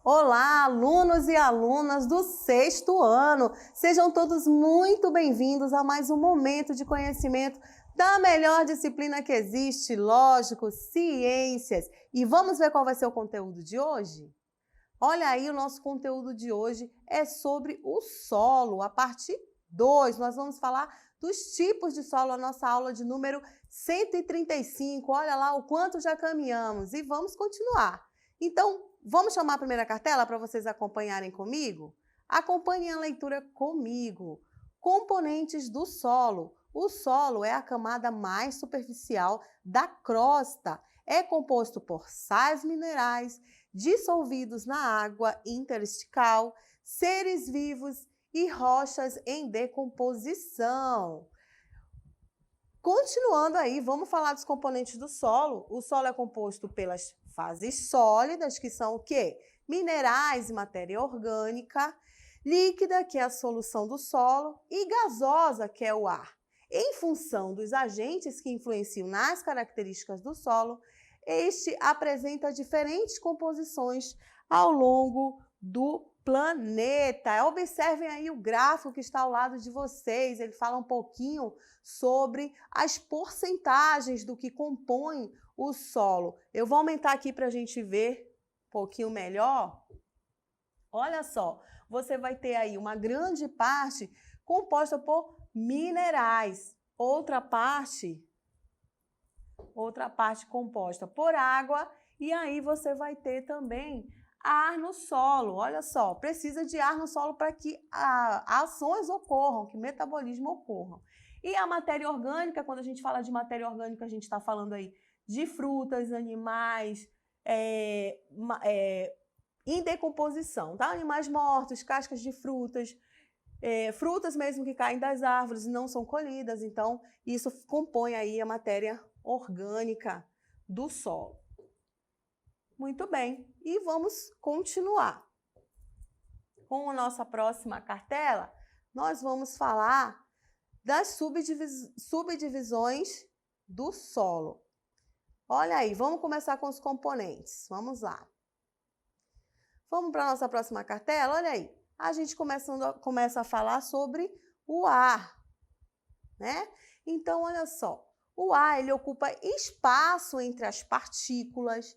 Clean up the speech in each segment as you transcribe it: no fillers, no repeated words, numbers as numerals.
Olá, alunos e alunas do 6º ano! Sejam todos muito bem-vindos a mais um momento de conhecimento da melhor disciplina que existe, lógico, ciências. E vamos ver qual vai ser o conteúdo de hoje? Olha aí, o nosso conteúdo de hoje é sobre o solo, a parte 2. Nós vamos falar dos tipos de solo, a nossa aula de número 135. Olha lá o quanto já caminhamos e vamos continuar. Então, vamos chamar a primeira cartela para vocês acompanharem comigo? Acompanhem a leitura comigo. Componentes do solo. O solo é a camada mais superficial da crosta. É composto por sais minerais dissolvidos na água intersticial, seres vivos e rochas em decomposição. Continuando aí, vamos falar dos componentes do solo. O solo é composto pelas fases sólidas, que são o quê? Minerais e matéria orgânica, líquida, que é a solução do solo, e gasosa, que é o ar. Em função dos agentes que influenciam nas características do solo, este apresenta diferentes composições ao longo do planeta. Observem aí o gráfico que está ao lado de vocês, ele fala um pouquinho sobre as porcentagens do que compõe o solo. Eu vou aumentar aqui para a gente ver um pouquinho melhor. Olha só, você vai ter aí uma grande parte composta por minerais, outra parte composta por água, e aí você vai ter também ar no solo. Olha só, precisa de ar no solo para que ações ocorram, que metabolismo ocorram. E a matéria orgânica, quando a gente fala de matéria orgânica, a gente está falando aí de frutas, animais, em decomposição, tá? Animais mortos, cascas de frutas, frutas mesmo que caem das árvores e não são colhidas, então isso compõe aí a matéria orgânica do solo. Muito bem, e vamos continuar. Com a nossa próxima cartela, nós vamos falar das subdivisões do solo. Olha aí, vamos começar com os componentes. Vamos lá. Vamos para a nossa próxima cartela? Olha aí. A gente começa a falar sobre o ar, né? Então, olha só. O ar, ele ocupa espaço entre as partículas,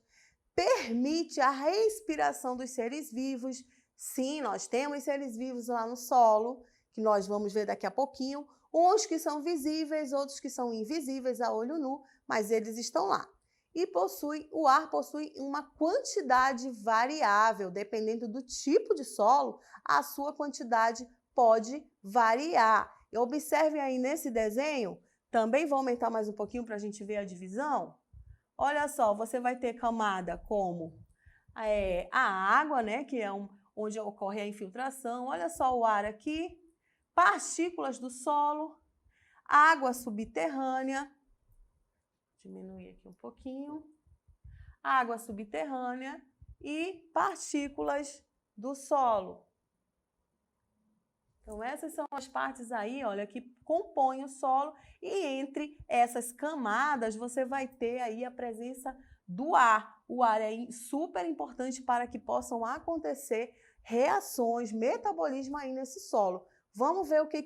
permite a respiração dos seres vivos. Sim, nós temos seres vivos lá no solo, que nós vamos ver daqui a pouquinho. Uns que são visíveis, outros que são invisíveis a olho nu, mas eles estão lá. E o ar possui uma quantidade variável, dependendo do tipo de solo, a sua quantidade pode variar. E observem aí nesse desenho, também vou aumentar mais um pouquinho para a gente ver a divisão. Olha só, você vai ter camada como a água, né, que é onde ocorre a infiltração. Olha só o ar aqui. Partículas do solo, água subterrânea, diminuir aqui um pouquinho, água subterrânea e partículas do solo. Então, essas são as partes aí, olha, que compõem o solo, e entre essas camadas você vai ter aí a presença do ar. O ar é super importante para que possam acontecer reações, metabolismo aí nesse solo. Vamos ver o que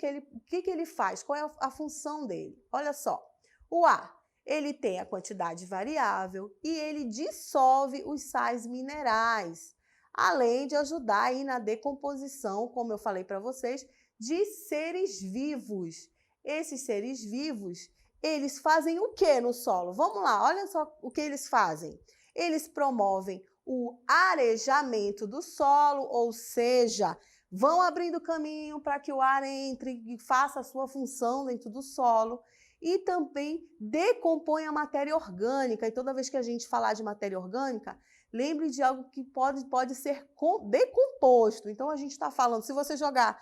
ele faz, qual é a função dele. Olha só, o ar, ele tem a quantidade variável e ele dissolve os sais minerais, além de ajudar aí na decomposição, como eu falei para vocês, de seres vivos. Esses seres vivos, eles fazem o que no solo? Vamos lá, olha só o que eles fazem. Eles promovem o arejamento do solo, ou seja, vão abrindo caminho para que o ar entre e faça a sua função dentro do solo, e também decompõe a matéria orgânica. E toda vez que a gente falar de matéria orgânica, lembre de algo que pode ser decomposto. Então, a gente está falando, se você jogar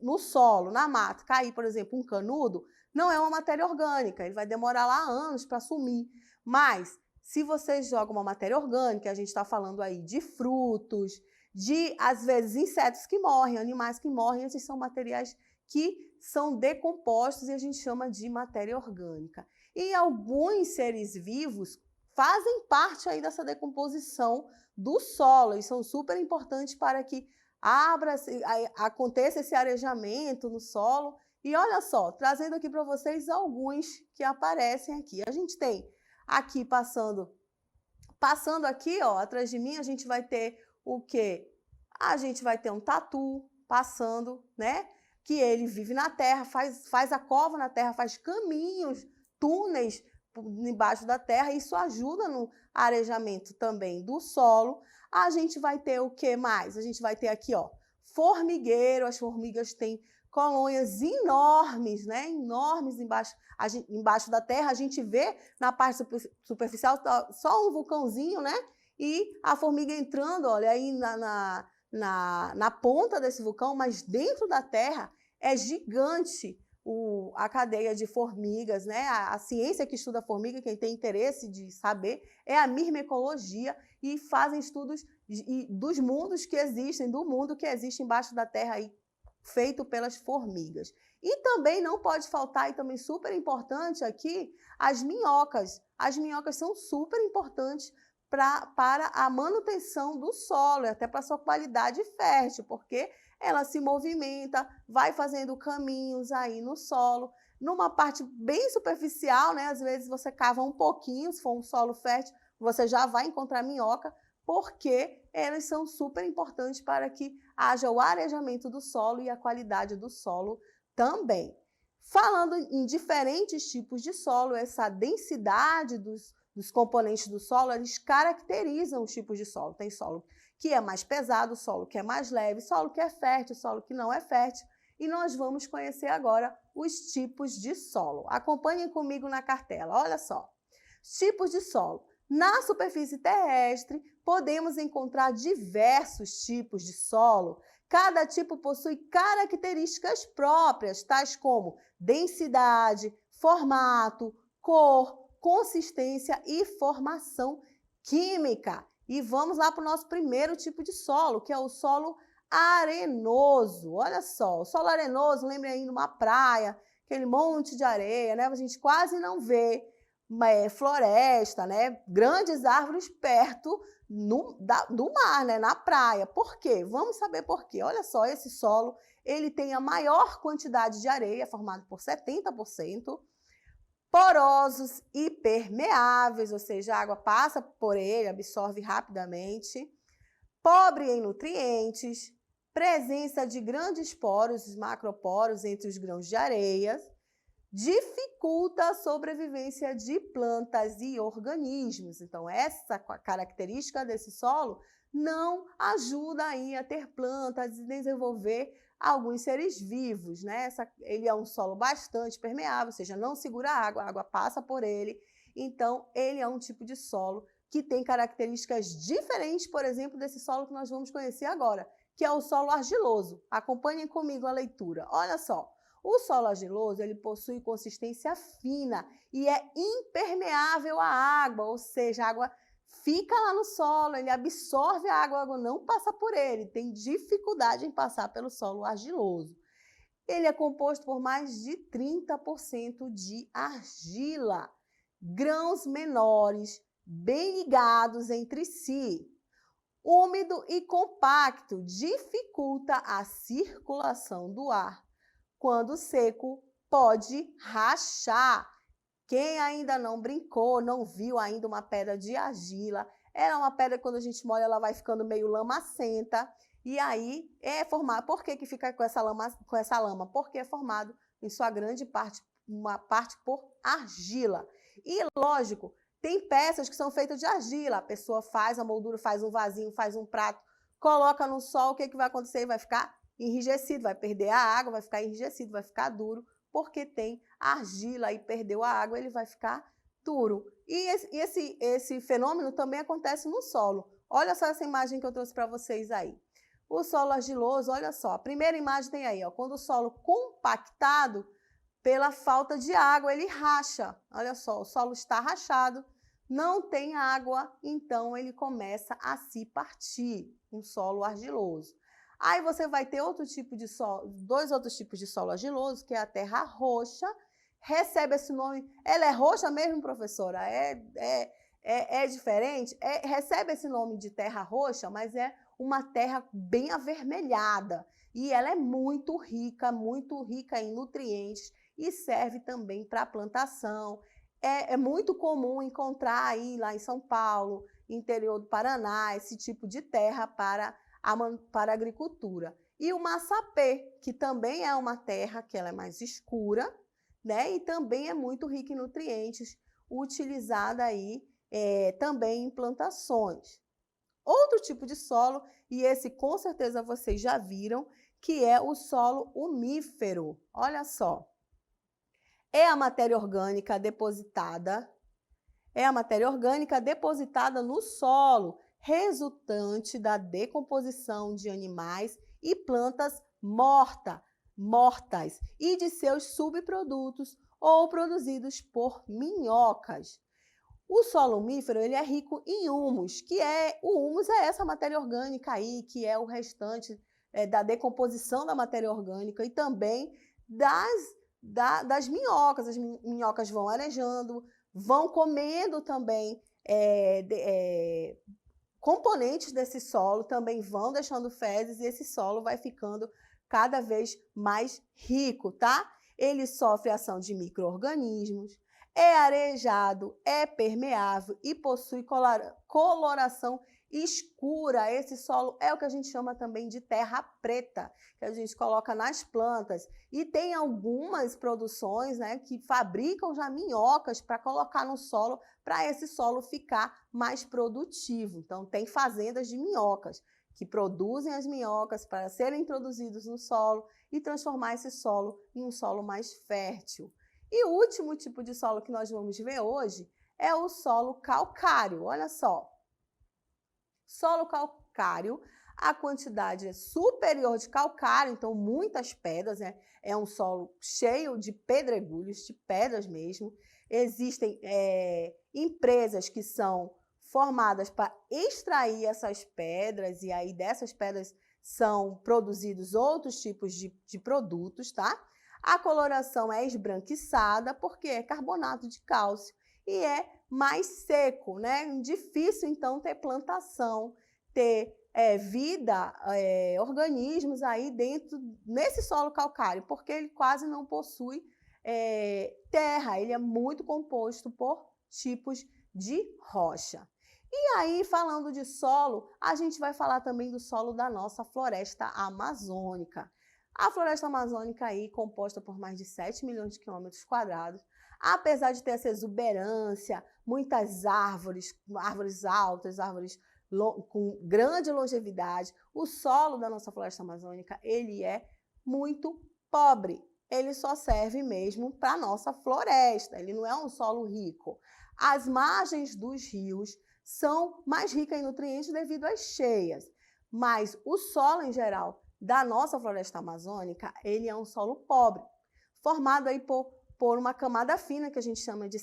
no solo, na mata, cair, por exemplo, um canudo, não é uma matéria orgânica, ele vai demorar lá anos para sumir. Mas, se você joga uma matéria orgânica, a gente está falando aí de frutos, de, às vezes, insetos que morrem, animais que morrem, esses são materiais que são decompostos e a gente chama de matéria orgânica. E alguns seres vivos fazem parte aí dessa decomposição do solo e são super importantes para que aconteça esse arejamento no solo. E olha só, trazendo aqui para vocês alguns que aparecem aqui. A gente tem aqui passando aqui, ó, atrás de mim, a gente vai ter o quê? A gente vai ter um tatu passando, né? Que ele vive na terra, faz a cova na terra, faz caminhos, túneis embaixo da terra, isso ajuda no arejamento também do solo. A gente vai ter o que mais? A gente vai ter aqui, ó, formigueiro, as formigas têm colônias enormes, né? Enormes embaixo da terra. A gente vê na parte superficial só um vulcãozinho, né? E a formiga entrando, olha, aí na ponta desse vulcão, mas dentro da terra é gigante a cadeia de formigas, né? A ciência que estuda a formiga, quem tem interesse de saber, é a mirmecologia, e fazem estudos dos mundos que existem, do mundo que existe embaixo da terra aí, feito pelas formigas. E também não pode faltar, e também super importante aqui, as minhocas. As minhocas são super importantes para a manutenção do solo, até para a sua qualidade fértil, porque ela se movimenta, vai fazendo caminhos aí no solo. Numa parte bem superficial, né? Às vezes você cava um pouquinho, se for um solo fértil, você já vai encontrar minhoca, porque elas são super importantes para que haja o arejamento do solo e a qualidade do solo também. Falando em diferentes tipos de solo, essa densidade dos componentes do solo, eles caracterizam os tipos de solo. Tem solo que é mais pesado, solo que é mais leve, solo que é fértil, solo que não é fértil. E nós vamos conhecer agora os tipos de solo. Acompanhem comigo na cartela, olha só. Tipos de solo. Na superfície terrestre, podemos encontrar diversos tipos de solo. Cada tipo possui características próprias, tais como densidade, formato, cor, consistência e formação química. E vamos lá para o nosso primeiro tipo de solo, que é o solo arenoso. Olha só, o solo arenoso, lembre aí de uma praia, aquele monte de areia, né? A gente quase não vê floresta, né? Grandes árvores perto do mar, né? Na praia. Por quê? Vamos saber por quê. Olha só, esse solo, ele tem a maior quantidade de areia, formado por 70%, porosos e permeáveis, ou seja, a água passa por ele, absorve rapidamente, pobre em nutrientes, presença de grandes poros, os macroporos entre os grãos de areia, dificulta a sobrevivência de plantas e organismos. Então, essa característica desse solo não ajuda aí a ter plantas e desenvolver alguns seres vivos, né? Ele é um solo bastante permeável, ou seja, não segura a água passa por ele. Então, ele é um tipo de solo que tem características diferentes, por exemplo, desse solo que nós vamos conhecer agora, que é o solo argiloso. Acompanhem comigo a leitura. Olha só, o solo argiloso, ele possui consistência fina e é impermeável à água, ou seja, a água fica lá no solo, ele absorve a água não passa por ele, tem dificuldade em passar pelo solo argiloso. Ele é composto por mais de 30% de argila, grãos menores, bem ligados entre si. Úmido e compacto, dificulta a circulação do ar. Quando seco, pode rachar. Quem ainda não brincou, não viu ainda uma pedra de argila, ela é uma pedra que quando a gente molha, ela vai ficando meio lamacenta, e aí é formado. Por que fica com essa lama? Porque é formado, em sua grande parte, uma parte por argila. E, lógico, tem peças que são feitas de argila, a pessoa faz a moldura, faz um vasinho, faz um prato, coloca no sol, o que vai acontecer? Vai ficar enrijecido, vai perder a água, vai ficar enrijecido, vai ficar duro, porque tem argila e perdeu a água, ele vai ficar duro. E esse fenômeno também acontece no solo. Olha só essa imagem que eu trouxe para vocês aí. O solo argiloso, olha só, a primeira imagem tem aí, ó, quando o solo compactado, pela falta de água, ele racha. Olha só, o solo está rachado, não tem água, então ele começa a se partir, um solo argiloso. Aí você vai ter outro tipo de solo, dois outros tipos de solo argiloso, que é a terra roxa. Recebe esse nome. Ela é roxa mesmo, professora? É diferente? Recebe esse nome de terra roxa, mas é uma terra bem avermelhada. E ela é muito rica em nutrientes e serve também para plantação. É muito comum encontrar aí lá em São Paulo, interior do Paraná, esse tipo de terra para a agricultura. E o massapê, que também é uma terra que ela é mais escura, né? E também é muito rica em nutrientes, utilizada aí também em plantações. Outro tipo de solo, e esse com certeza vocês já viram, que é o solo umífero. Olha só. É a matéria orgânica depositada no solo, resultante da decomposição de animais e plantas mortas e de seus subprodutos ou produzidos por minhocas. O solo umífero ele é rico em humus, o humus é essa matéria orgânica aí, que é o restante da decomposição da matéria orgânica e também das minhocas. As minhocas vão arejando, vão comendo também componentes desse solo, também vão deixando fezes e esse solo vai ficando cada vez mais rico, tá? Ele sofre ação de micro-organismos, é arejado, é permeável e possui coloração escura. Esse solo é o que a gente chama também de terra preta, que a gente coloca nas plantas. E tem algumas produções, né, que fabricam já minhocas para colocar no solo, para esse solo ficar mais produtivo. Então, tem fazendas de minhocas que produzem as minhocas para serem introduzidos no solo e transformar esse solo em um solo mais fértil. E o último tipo de solo que nós vamos ver hoje é o solo calcário. Olha só. Solo calcário, a quantidade é superior de calcário, então muitas pedras, né? É um solo cheio de pedregulhos, de pedras mesmo. Existem empresas que são formadas para extrair essas pedras e aí dessas pedras são produzidos outros tipos de produtos, tá? A coloração é esbranquiçada porque é carbonato de cálcio e é mais seco, né? Difícil, então, ter plantação, ter vida, organismos aí dentro, nesse solo calcário, porque ele quase não possui terra, ele é muito composto por tipos de rocha. E aí, falando de solo, a gente vai falar também do solo da nossa floresta amazônica. A floresta amazônica aí, composta por mais de 7 milhões de quilômetros quadrados, apesar de ter essa exuberância, muitas árvores altas, árvores com grande longevidade, o solo da nossa floresta amazônica, ele é muito pobre. Ele só serve mesmo para a nossa floresta, ele não é um solo rico. As margens dos rios são mais ricas em nutrientes devido às cheias, mas o solo em geral da nossa floresta amazônica, ele é um solo pobre, formado aí por uma camada fina que a gente chama de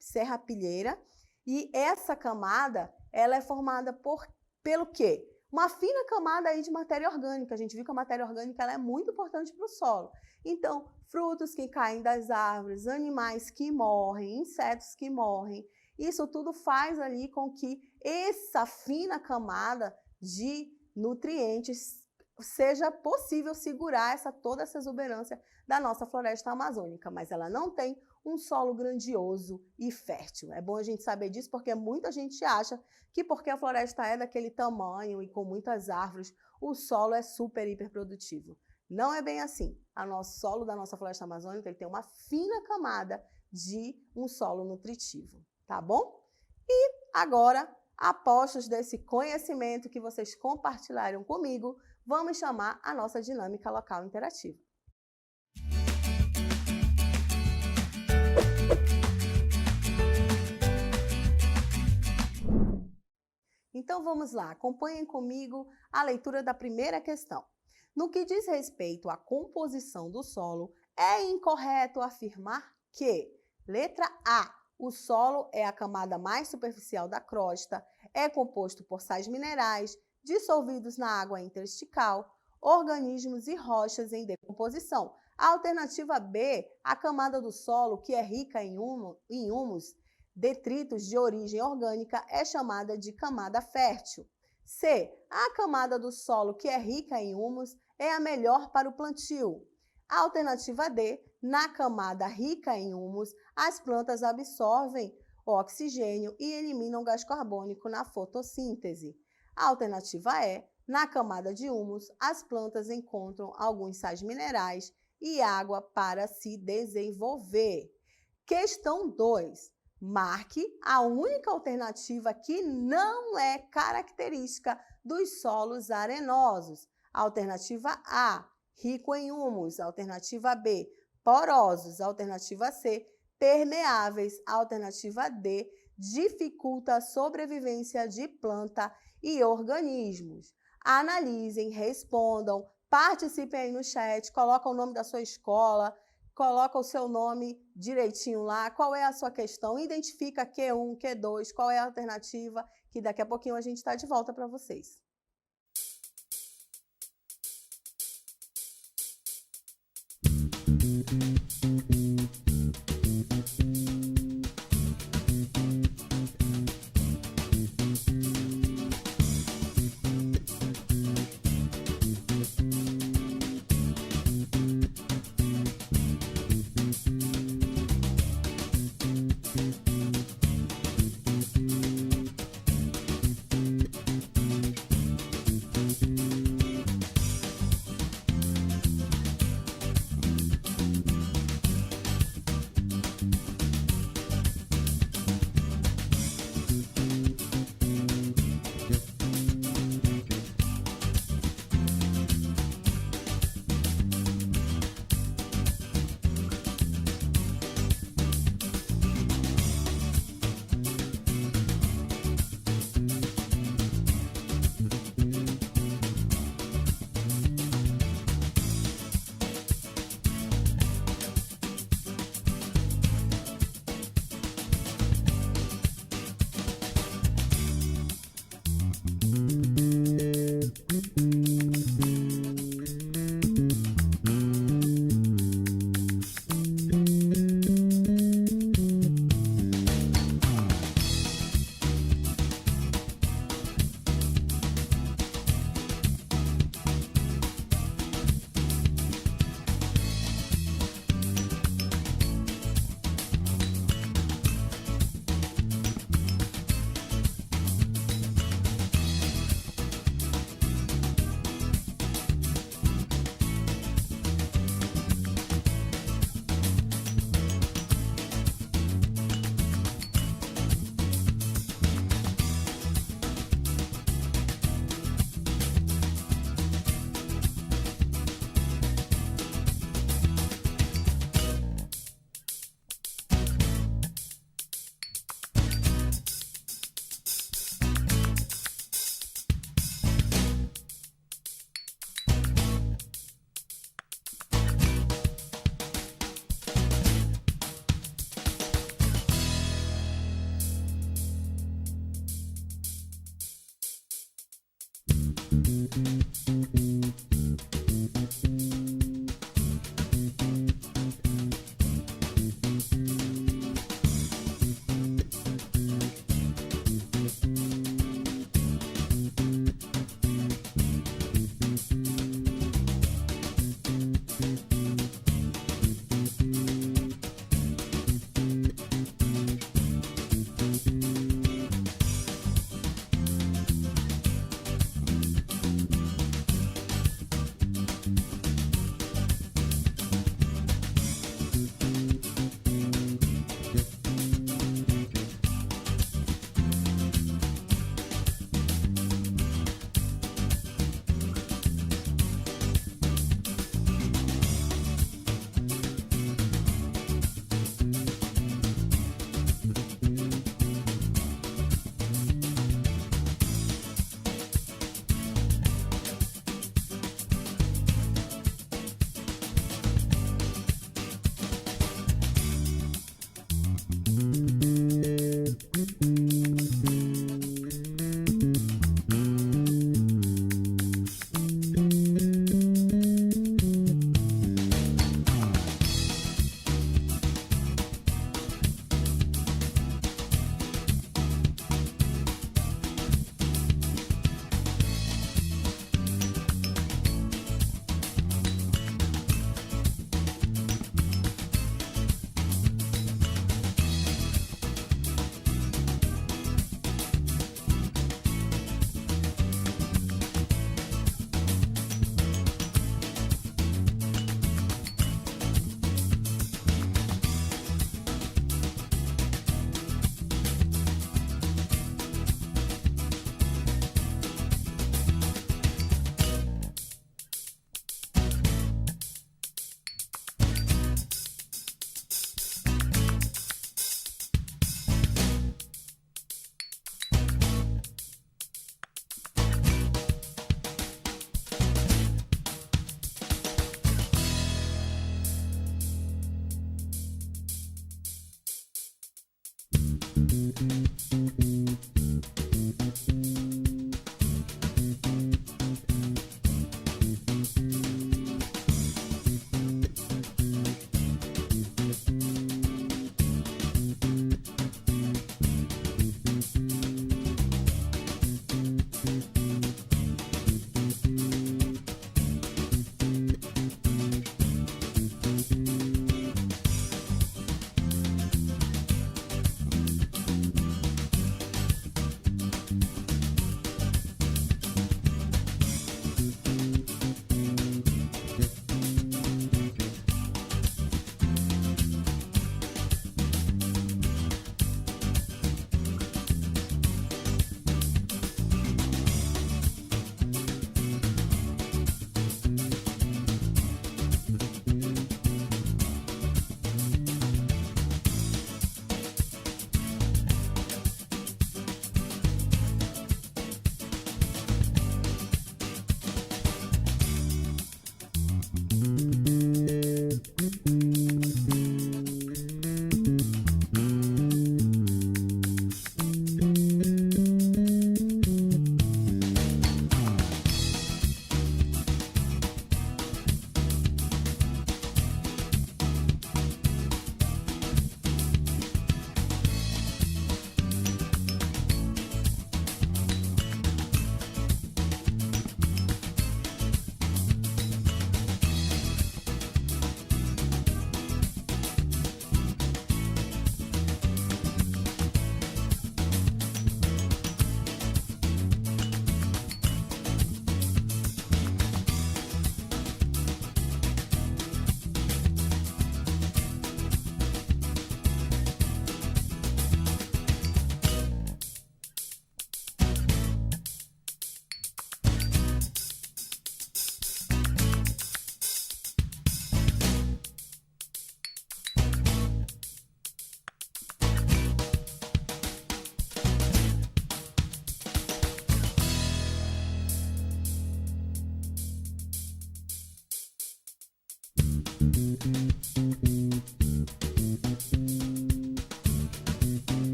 serrapilheira, e essa camada, ela é formada pelo quê? Uma fina camada aí de matéria orgânica. A gente viu que a matéria orgânica ela é muito importante para o solo. Então, frutos que caem das árvores, animais que morrem, insetos que morrem, isso tudo faz ali com que essa fina camada de nutrientes seja possível segurar toda essa exuberância da nossa floresta amazônica, mas ela não tem um solo grandioso e fértil. É bom a gente saber disso porque muita gente acha que porque a floresta é daquele tamanho e com muitas árvores, o solo é super hiperprodutivo. Não é bem assim. O nosso solo da nossa floresta amazônica ele tem uma fina camada de um solo nutritivo, tá bom? E agora, apostos desse conhecimento que vocês compartilharam comigo, vamos chamar a nossa dinâmica local interativa. Então vamos lá, acompanhem comigo a leitura da primeira questão. No que diz respeito à composição do solo, é incorreto afirmar que, letra A, o solo é a camada mais superficial da crosta, é composto por sais minerais dissolvidos na água interstical, organismos e rochas em decomposição. A alternativa B, a camada do solo, que é rica em humus, detritos de origem orgânica, é chamada de camada fértil. C, a camada do solo, que é rica em humus, é a melhor para o plantio. A alternativa D, na camada rica em humus, as plantas absorvem oxigênio e eliminam gás carbônico na fotossíntese. A alternativa E, na camada de humus, as plantas encontram alguns sais minerais e água para se desenvolver. Questão 2. Marque a única alternativa que não é característica dos solos arenosos. Alternativa A, rico em humus. Alternativa B, porosos. Alternativa C, permeáveis. Alternativa D, dificulta a sobrevivência de planta e organismos. Analisem, respondam, participem aí no chat, coloca o nome da sua escola, coloca o seu nome direitinho lá, qual é a sua questão, identifica Q1, Q2, qual é a alternativa, que daqui a pouquinho a gente está de volta para vocês.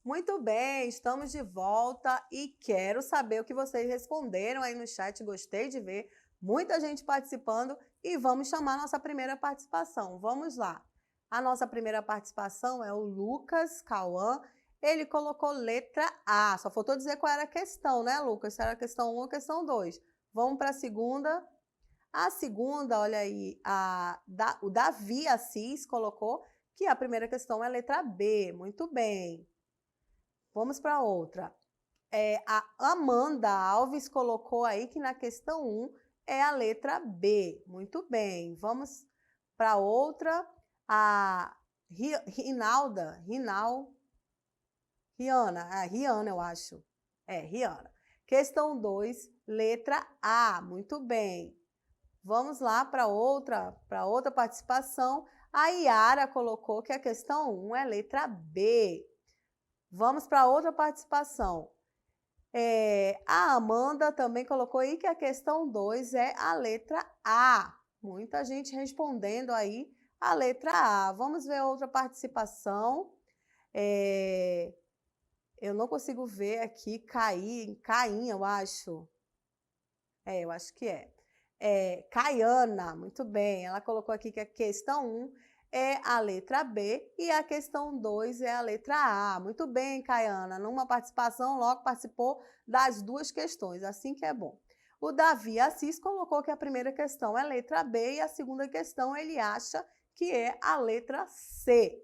Muito bem, estamos de volta e quero saber o que vocês responderam aí no chat. Gostei de ver muita gente participando e vamos chamar a nossa primeira participação. Vamos lá. A nossa primeira participação é o Lucas Cauã. Ele colocou letra A. Só faltou dizer qual era a questão, né, Lucas? Se era a questão 1 ou a questão 2. Vamos para a segunda. A segunda, olha aí, o Davi Assis colocou que a primeira questão é a letra B. Muito bem. Vamos para outra. A Amanda Alves colocou aí que na questão 1 é a letra B. Muito bem. Vamos para outra. A Rihanna, eu acho. Rihanna. Questão 2, letra A. Muito bem. Vamos lá para outra participação. A Yara colocou que a questão 1 é letra B. Vamos para outra participação. A Amanda também colocou aí que a questão 2 é a letra A. Muita gente respondendo aí a letra A. Vamos ver outra participação. Eu não consigo ver aqui, Caim, eu acho. Eu acho que é. Caiana, muito bem. Ela colocou aqui que a questão 1 é a letra B e a questão 2 é a letra A. Muito bem, Caiana. Numa participação, logo participou das duas questões, assim que é bom. O Davi Assis colocou que a primeira questão é a letra B e a segunda questão ele acha que é a letra C.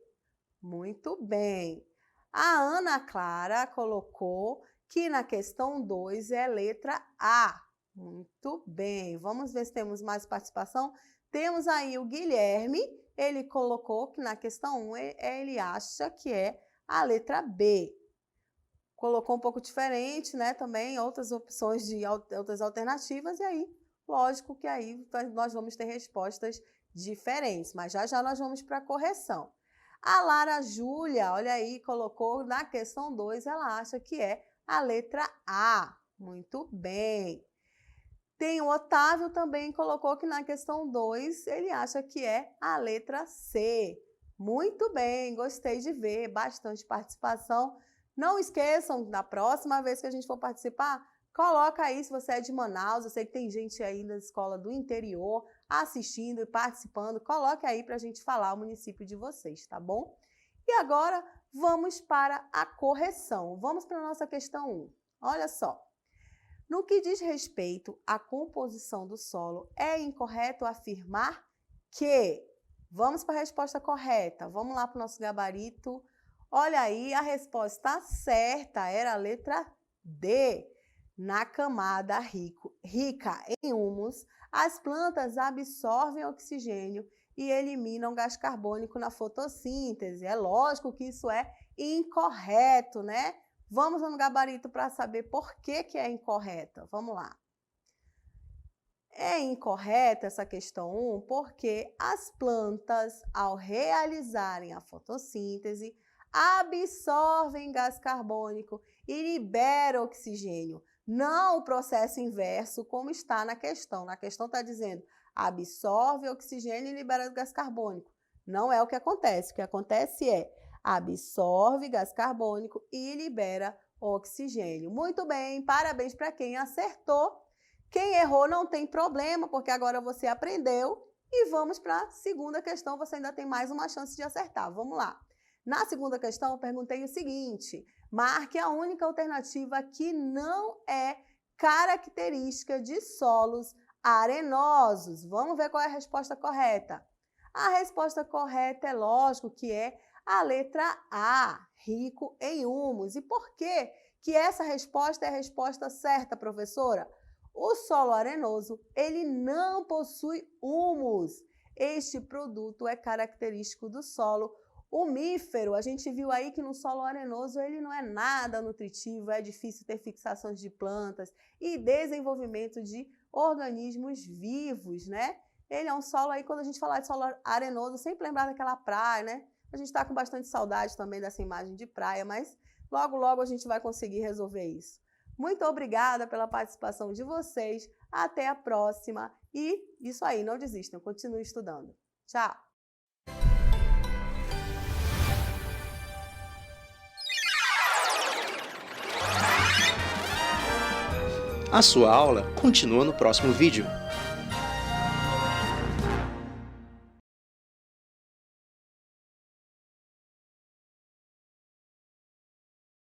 Muito bem. A Ana Clara colocou que na questão 2 é a letra A. Muito bem. Vamos ver se temos mais participação. Temos aí o Guilherme, ele colocou que na questão 1 ele acha que é a letra B. Colocou um pouco diferente, né? Também outras opções de outras alternativas, e aí, lógico que aí nós vamos ter respostas diferentes, mas já já nós vamos para a correção. A Lara Júlia, olha aí, colocou na questão 2, ela acha que é a letra A. Muito bem. Tem o Otávio também colocou que na questão 2 ele acha que é a letra C. Muito bem, gostei de ver, bastante participação. Não esqueçam, na próxima vez que a gente for participar, coloca aí se você é de Manaus, eu sei que tem gente aí da escola do interior assistindo e participando, coloque aí para a gente falar o município de vocês, tá bom? E agora vamos para a correção. Vamos para a nossa questão 1. Olha só. No que diz respeito à composição do solo, é incorreto afirmar que... Vamos para a resposta correta. Vamos lá para o nosso gabarito. Olha aí, a resposta certa era a letra D. Na camada rica em humus, as plantas absorvem oxigênio e eliminam gás carbônico na fotossíntese. É lógico que isso é incorreto, né? Vamos no gabarito para saber por que é incorreta. Vamos lá. É incorreta essa questão 1 porque as plantas, ao realizarem a fotossíntese, absorvem gás carbônico e liberam oxigênio. Não o processo inverso, como está na questão. Na questão está dizendo absorve oxigênio e libera gás carbônico. Não é o que acontece. O que acontece é absorve gás carbônico e libera oxigênio. Muito bem, parabéns para quem acertou. Quem errou não tem problema, porque agora você aprendeu. E vamos para a segunda questão, você ainda tem mais uma chance de acertar. Vamos lá. Na segunda questão, eu perguntei o seguinte: marque a única alternativa que não é característica de solos arenosos. Vamos ver qual é a resposta correta. A resposta correta é lógico que é a letra A, rico em humus. E por que essa resposta é a resposta certa, professora? O solo arenoso, ele não possui humus. Este produto é característico do solo umífero. A gente viu aí que no solo arenoso ele não é nada nutritivo, é difícil ter fixações de plantas e desenvolvimento de organismos vivos, né? Ele é um solo aí, quando a gente falar de solo arenoso, sempre lembrar daquela praia, né? A gente está com bastante saudade também dessa imagem de praia, mas logo, logo a gente vai conseguir resolver isso. Muito obrigada pela participação de vocês. Até a próxima. E isso aí, não desistam, continuem estudando. Tchau! A sua aula continua no próximo vídeo.